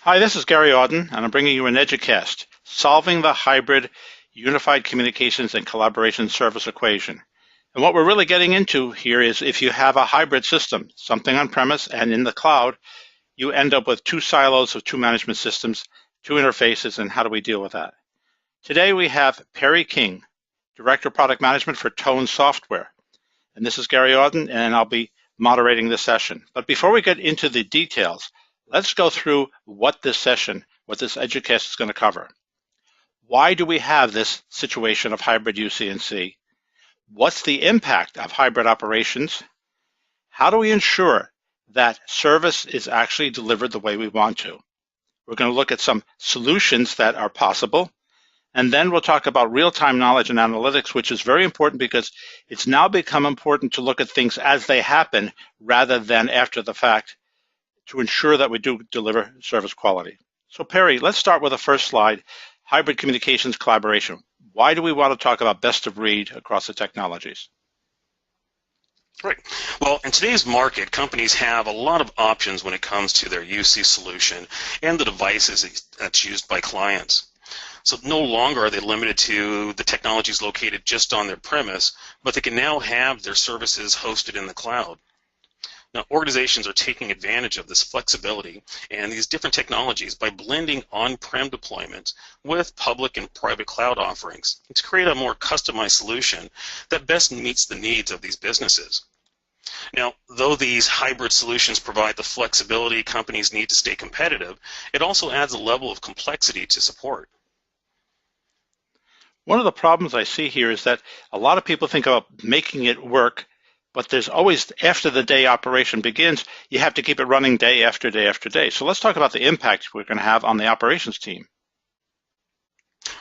Hi, this is Gary Audin, and I'm bringing you an EDUcast, solving the hybrid unified communications and collaboration service equation. And what we're really getting into here is if you have a hybrid system, something on-premise and in the cloud, you end up with two silos of two management systems, two interfaces, and how do we deal with that? Today we have Perry King, Director of Product Management for Tone Softare. And this is Gary Audin, and I'll be moderating this session. But before we get into the details, let's go through what this EDUcast is going to cover. Why do we have this situation of hybrid UC&C? What's the impact of hybrid operations? How do we ensure that service is actually delivered the way we want to? We're going to look at some solutions that are possible, and then we'll talk about real-time knowledge and analytics, which is very important because it's now become important to look at things as they happen rather than after the fact, to ensure that we do deliver service quality. So Perry, let's start with the first slide, hybrid communications collaboration. Why do we want to talk about best of breed across the technologies? Right. Well, in today's market, companies have a lot of options when it comes to their UC solution and the devices that's used by clients. So no longer are they limited to the technologies located just on their premise, but they can now have their services hosted in the cloud. Now, organizations are taking advantage of this flexibility and these different technologies by blending on-prem deployments with public and private cloud offerings to create a more customized solution that best meets the needs of these businesses. Now, though these hybrid solutions provide the flexibility companies need to stay competitive, it also adds a level of complexity to support. One of the problems I see here is that a lot of people think about making it work, but there's always, after the day operation begins, you have to keep it running day after day after day. So let's talk about the impact we're going to have on the operations team.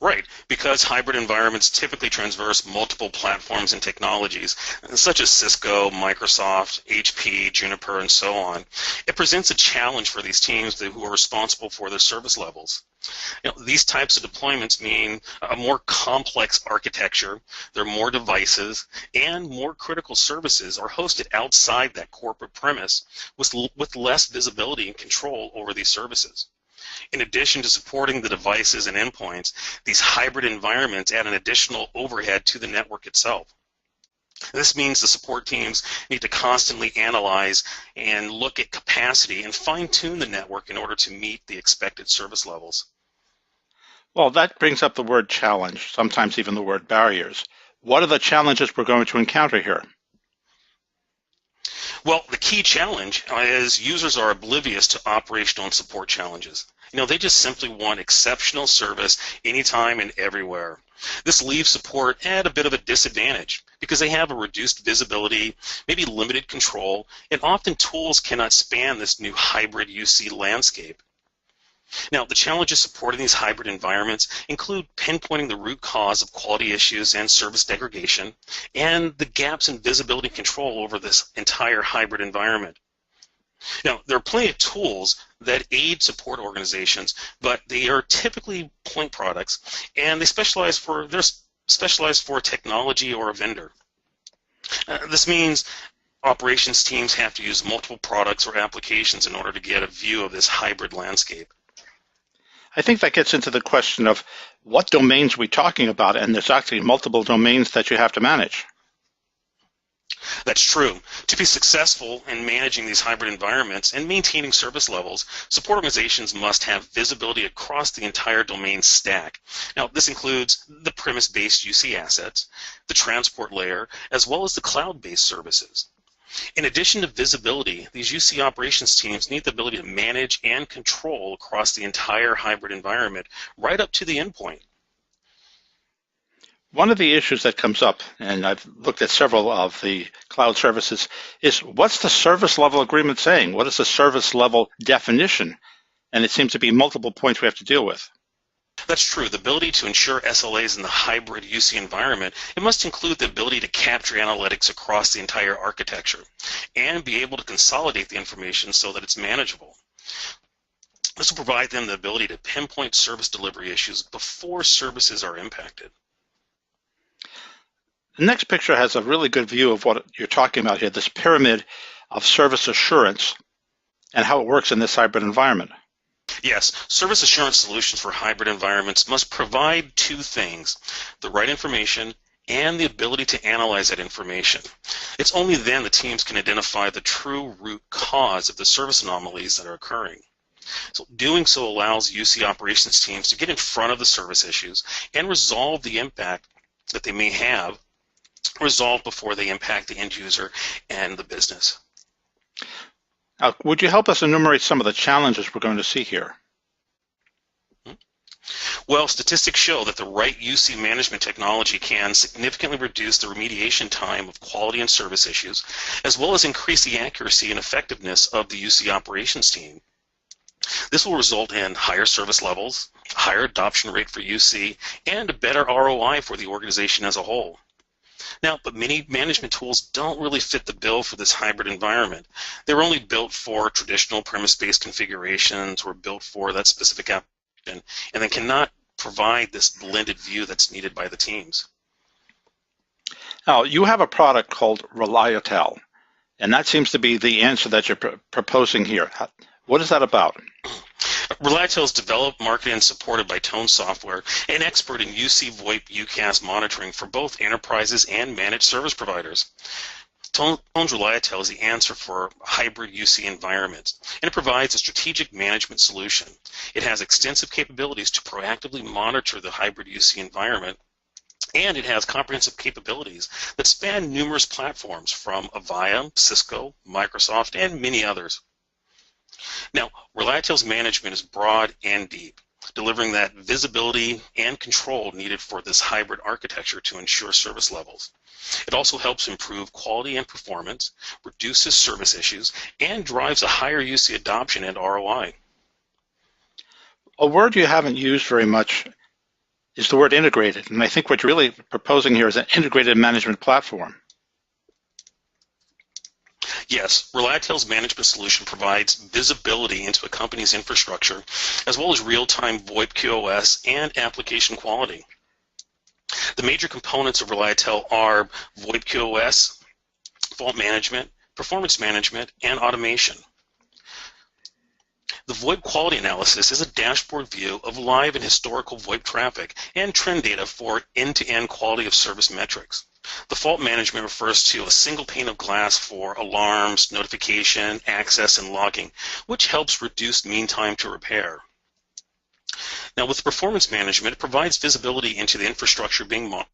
Right, because hybrid environments typically traverse multiple platforms and technologies, such as Cisco, Microsoft, HP, Juniper, and so on. It presents a challenge for these teams who are responsible for their service levels. These types of deployments mean a more complex architecture, there are more devices, and more critical services are hosted outside that corporate premise with less visibility and control over these services. In addition to supporting the devices and endpoints, these hybrid environments add an additional overhead to the network itself. This means the support teams need to constantly analyze and look at capacity and fine-tune the network in order to meet the expected service levels. Well, that brings up the word challenge, sometimes even the word barriers. What are the challenges we're going to encounter here? Well, the key challenge is users are oblivious to operational and support challenges. They just simply want exceptional service anytime and everywhere. This leaves support at a bit of a disadvantage because they have a reduced visibility, maybe limited control, and often tools cannot span this new hybrid UC landscape. Now, the challenges supporting these hybrid environments include pinpointing the root cause of quality issues and service degradation, and the gaps in visibility and control over this entire hybrid environment. Now, there are plenty of tools that aid support organizations, but they are typically point products, and they're specialized for technology or a vendor. This means operations teams have to use multiple products or applications in order to get a view of this hybrid landscape. I think that gets into the question of what domains we're talking about, and there's actually multiple domains that you have to manage. That's true. To be successful in managing these hybrid environments and maintaining service levels, support organizations must have visibility across the entire domain stack. Now, this includes the premise-based UC assets, the transport layer, as well as the cloud-based services. In addition to visibility, these UC operations teams need the ability to manage and control across the entire hybrid environment, right up to the endpoint. One of the issues that comes up, and I've looked at several of the cloud services, is what's the service level agreement saying? What is the service level definition? And it seems to be multiple points we have to deal with. That's true. The ability to ensure SLAs in the hybrid UC environment, it must include the ability to capture analytics across the entire architecture and be able to consolidate the information so that it's manageable. This will provide them the ability to pinpoint service delivery issues before services are impacted. The next picture has a really good view of what you're talking about here, this pyramid of service assurance and how it works in this hybrid environment. Yes, service assurance solutions for hybrid environments must provide two things: the right information and the ability to analyze that information. It's only then the teams can identify the true root cause of the service anomalies that are occurring. So doing so allows UC operations teams to get in front of the service issues and resolve the impact that they may have resolved before they impact the end user and the business. Would you help us enumerate some of the challenges we're going to see here? Well, statistics show that the right UC management technology can significantly reduce the remediation time of quality and service issues, as well as increase the accuracy and effectiveness of the UC operations team. This will result in higher service levels, higher adoption rate for UC, and a better ROI for the organization as a whole. Now, but many management tools don't really fit the bill for this hybrid environment. They're only built for traditional premise-based configurations or built for that specific application, and then cannot provide this blended view that's needed by the teams. Now, you have a product called Reseller, and that seems to be the answer that you're proposing here. What is that about? Reseller is developed, marketed, and supported by Tone Softare, an expert in UC VoIP UCaaS monitoring for both enterprises and managed service providers. Tone's Reseller is the answer for hybrid UC environments, and it provides a strategic management solution. It has extensive capabilities to proactively monitor the hybrid UC environment, and it has comprehensive capabilities that span numerous platforms from Avaya, Cisco, Microsoft, and many others. Now, Reseller management is broad and deep, delivering that visibility and control needed for this hybrid architecture to ensure service levels. It also helps improve quality and performance, reduces service issues, and drives a higher UC adoption and ROI. A word you haven't used very much is the word integrated, and I think what you're really proposing here is an integrated management platform. Yes, Reseller management solution provides visibility into a company's infrastructure, as well as real-time VoIP QoS and application quality. The major components of Reseller are VoIP QoS, fault management, performance management, and automation. The VoIP quality analysis is a dashboard view of live and historical VoIP traffic and trend data for end-to-end quality of service metrics. The fault management refers to a single pane of glass for alarms, notification, access, and logging, which helps reduce mean time to repair. Now, with performance management, it provides visibility into the infrastructure being monitored,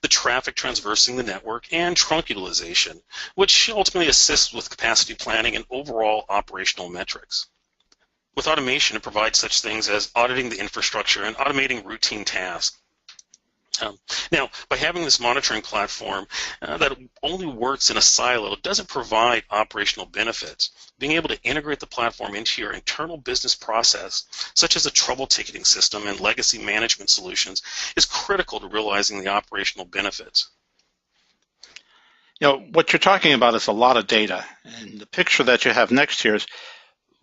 the traffic traversing the network, and trunk utilization, which ultimately assists with capacity planning and overall operational metrics. With automation, it provides such things as auditing the infrastructure and automating routine tasks. Now, by having this monitoring platform that only works in a silo, it doesn't provide operational benefits. Being able to integrate the platform into your internal business process, such as a trouble ticketing system and legacy management solutions, is critical to realizing the operational benefits. You know, what you're talking about is a lot of data, and the picture that you have next here is,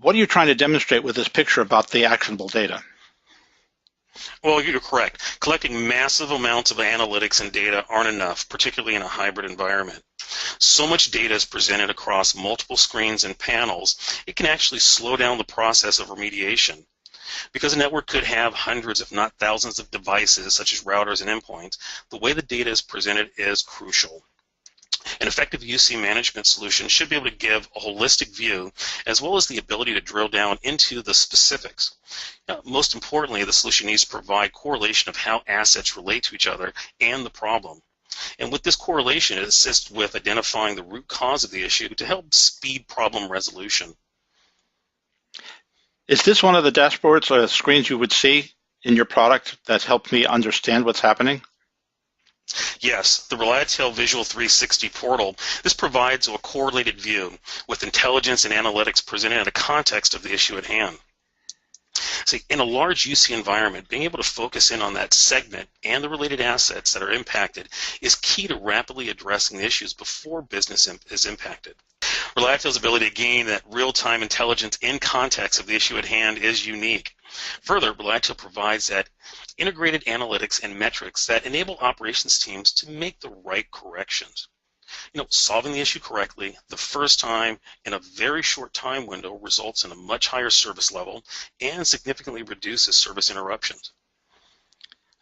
what are you trying to demonstrate with this picture about the actionable data? Well, you're correct. Collecting massive amounts of analytics and data aren't enough, particularly in a hybrid environment. So much data is presented across multiple screens and panels, it can actually slow down the process of remediation. Because a network could have hundreds, if not thousands, of devices, such as routers and endpoints, the way the data is presented is crucial. An effective UC management solution should be able to give a holistic view, as well as the ability to drill down into the specifics. Now, most importantly, the solution needs to provide correlation of how assets relate to each other and the problem. And with this correlation, it assists with identifying the root cause of the issue to help speed problem resolution. Is this one of the dashboards or screens you would see in your product that helped me understand what's happening? Yes, the Reseller Visual 360 portal. This provides a correlated view with intelligence and analytics presented in the context of the issue at hand. See, in a large UC environment, being able to focus in on that segment and the related assets that are impacted is key to rapidly addressing the issues before business is impacted. Reseller's ability to gain that real-time intelligence in context of the issue at hand is unique. Further, Reseller provides that integrated analytics and metrics that enable operations teams to make the right corrections. Solving the issue correctly the first time in a very short time window results in a much higher service level and significantly reduces service interruptions.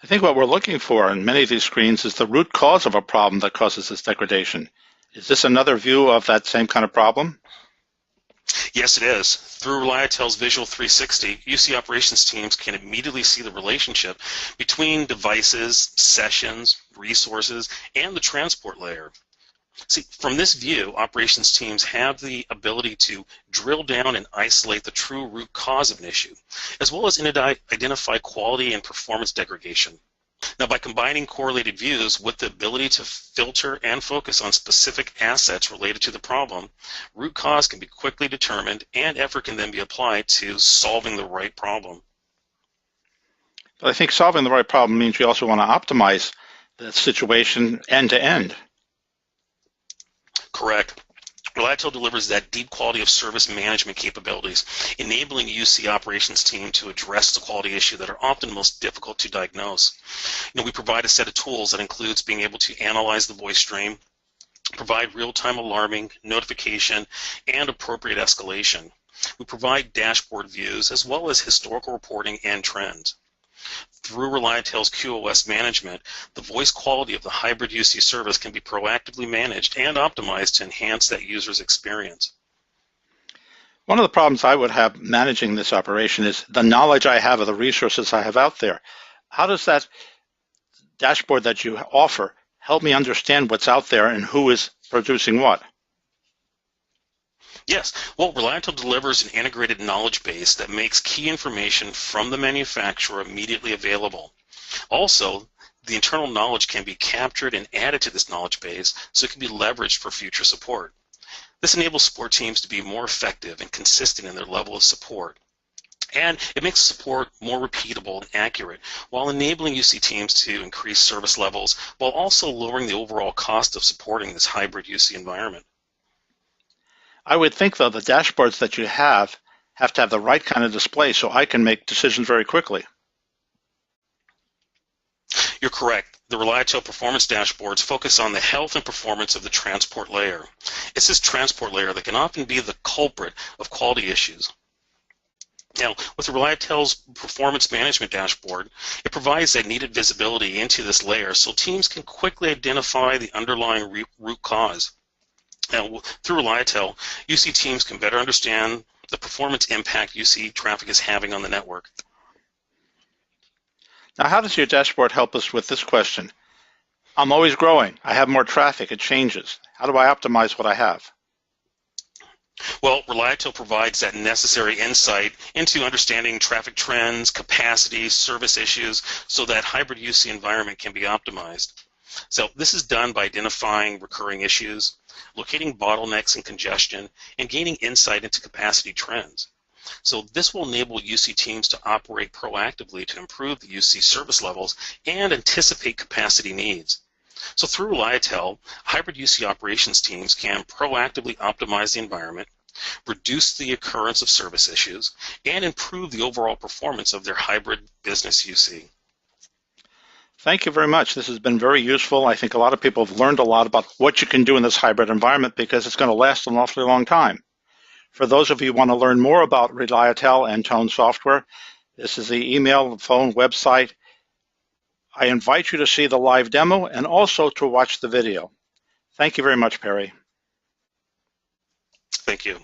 I think what we're looking for in many of these screens is the root cause of a problem that causes this degradation. Is this another view of that same kind of problem? Yes, it is. Through ReliaTel's Visual 360, UC operations teams can immediately see the relationship between devices, sessions, resources, and the transport layer. See, from this view, operations teams have the ability to drill down and isolate the true root cause of an issue, as well as identify quality and performance degradation. Now, by combining correlated views with the ability to filter and focus on specific assets related to the problem, root cause can be quickly determined and effort can then be applied to solving the right problem. But I think solving the right problem means we also want to optimize the situation end to end. Correct. ReliaTel delivers that deep quality of service management capabilities, enabling UC operations team to address the quality issue that are often most difficult to diagnose. We provide a set of tools that includes being able to analyze the voice stream, provide real-time alarming, notification, and appropriate escalation. We provide dashboard views as well as historical reporting and trends. Through ReliaTel's QoS management, the voice quality of the hybrid UC service can be proactively managed and optimized to enhance that user's experience. One of the problems I would have managing this operation is the knowledge I have of the resources I have out there. How does that dashboard that you offer help me understand what's out there and who is producing what? Yes, well, ReliaTel delivers an integrated knowledge base that makes key information from the manufacturer immediately available. Also, the internal knowledge can be captured and added to this knowledge base so it can be leveraged for future support. This enables support teams to be more effective and consistent in their level of support. And it makes support more repeatable and accurate while enabling UC teams to increase service levels while also lowering the overall cost of supporting this hybrid UC environment. I would think, though, the dashboards that you have to have the right kind of display so I can make decisions very quickly. You're correct. The ReliaTel performance dashboards focus on the health and performance of the transport layer. It's this transport layer that can often be the culprit of quality issues. Now, with the ReliaTel's performance management dashboard, it provides that needed visibility into this layer so teams can quickly identify the underlying root cause. Now, through ReliaTel, UC teams can better understand the performance impact UC traffic is having on the network. Now, how does your dashboard help us with this question? I'm always growing. I have more traffic. It changes. How do I optimize what I have? Well, ReliaTel provides that necessary insight into understanding traffic trends, capacity, service issues, so that hybrid UC environment can be optimized. So this is done by identifying recurring issues, locating bottlenecks and congestion, and gaining insight into capacity trends. So this will enable UC teams to operate proactively to improve the UC service levels and anticipate capacity needs. So through ReliaTel, hybrid UC operations teams can proactively optimize the environment, reduce the occurrence of service issues, and improve the overall performance of their hybrid business UC. Thank you very much. This has been very useful. I think a lot of people have learned a lot about what you can do in this hybrid environment because it's going to last an awfully long time. For those of you who want to learn more about ReliaTel and Tone Softare, this is the email, phone, website. I invite you to see the live demo and also to watch the video. Thank you very much, Perry. Thank you.